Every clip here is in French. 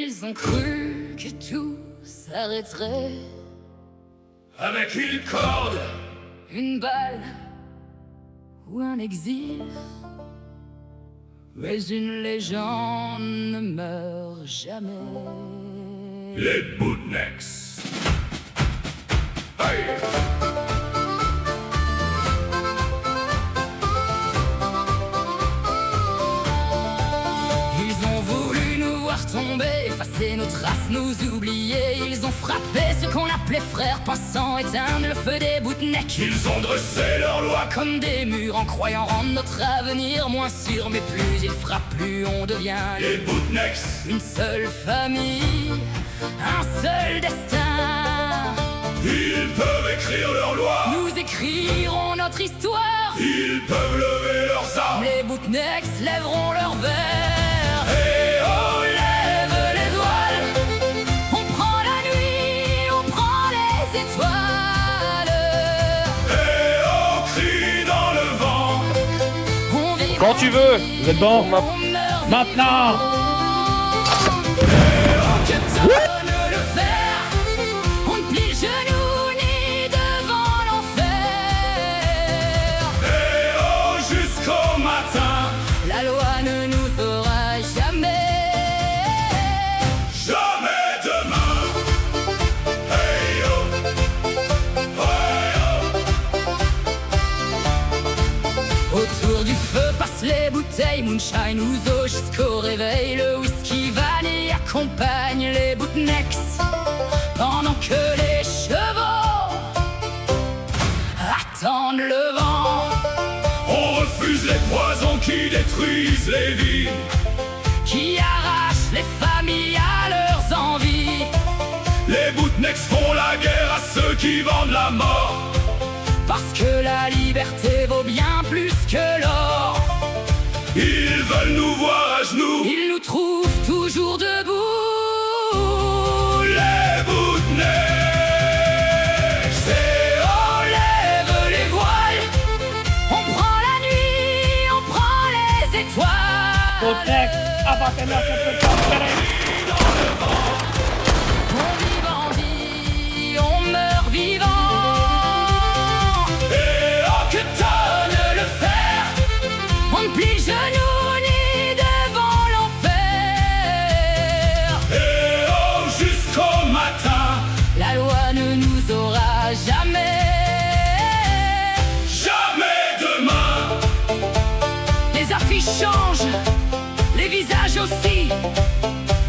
Ils ont cru que tout s'arrêterait avec une corde, une balle ou un exil. Mais une légende ne meurt jamais. les Bootnecks. Hey! Ils ont voulu nous voir tomber, effacer nos traces, nous oublier. Ils ont frappé ce qu'on appelait frères, pensant éteindre le feu des Bootnecks. Ils ont dressé leurs lois Comme des murs en croyant rendre notre avenir moins sûr. Mais plus ils frappent, plus on devient les Bootnecks. une seule famille, un seul destin. Ils peuvent écrire leurs lois, Nous écrirons notre histoire. ils peuvent lever leurs armes. Les Bootnecks lèveront leur verre. Et On lève les voiles, on prend la nuit, on prend les étoiles. on crie dans le vent. On vit Quand tu veux. Vous êtes bon? on meurt Maintenant. que donne le fer. On ne plie le genou ni devant l'enfer. Et jusqu'au matin, La loi ne nous saura jamais. jamais demain. Hey oh, hey oh. Autour du feu passent les bouteilles, moonshine, ouzo jusqu'au réveil. Le whisky vanille accompagne les Bootnecks pendant que les chevaux attendent le vent. On refuse les poisons qui détruisent les vies. Qui arrachent les familles à leurs envies. Les Bootnecks font la guerre à ceux qui vendent la mort. Parce que la liberté vaut bien plus que l'or. Ils veulent nous voir à genoux. Ils nous trouvent toujours debout. Les Bootnecks. Et on lève les voiles, on prend la nuit, on prend les étoiles. Bootnecks, abattez-moi cette porquerie. On vit bandit, on meurt vivant. Et Que donne le fer? On ne plie le genou ni devant l'enfer. Et jusqu'au matin, La loi ne nous aura jamais. jamais demain. Les affiches changent, les visages aussi.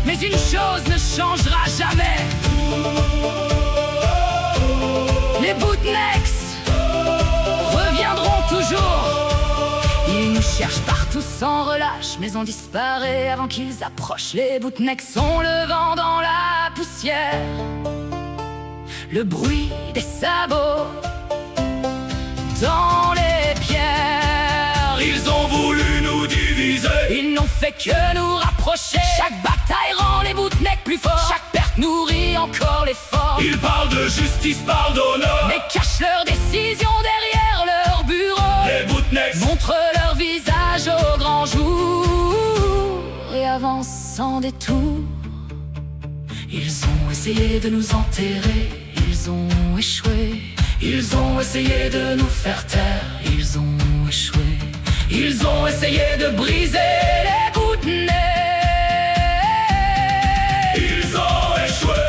Mais une chose ne changera jamais. Les Bootnecks reviendront toujours. Ils nous cherchent partout sans relâche, mais on disparaît avant qu'ils approchent. Les Bootnecks sont le vent dans la poussière, le bruit des sabots dans les pierres. Ils ont voulu nous diviser. Ils n'ont fait que nous rapprocher. Chaque bataille rend les Bootnecks plus forts. Chaque perte nourrit encore l'effort. Ils parlent de justice, parlent d'honneur. Mais cachent leurs décisions derrière leur bureau. Les Bootnecks Montrent leur visage au grand jour et avancent sans détour. Ils ont essayé de nous enterrer, ils ont échoué. Ils ont essayé de nous faire taire, ils ont échoué. Ils ont essayé de briser les Bootnecks. Ils ont échoué.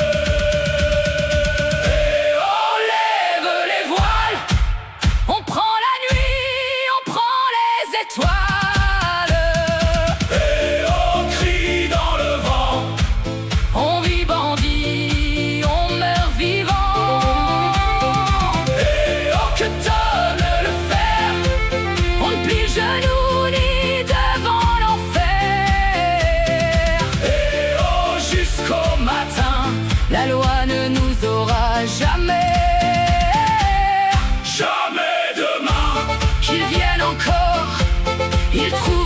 Et on lève les voiles, on prend la nuit, on prend les étoiles. Et on crie dans le vent. On vit bandit, on meurt vivant. Et Que donne le fer? On ne plie le genou ni devant l'enfer. Et Jusqu'au matin, la loi ne nous aura jamais. jamais demain. Qu'ils viennent encore, ils trouvent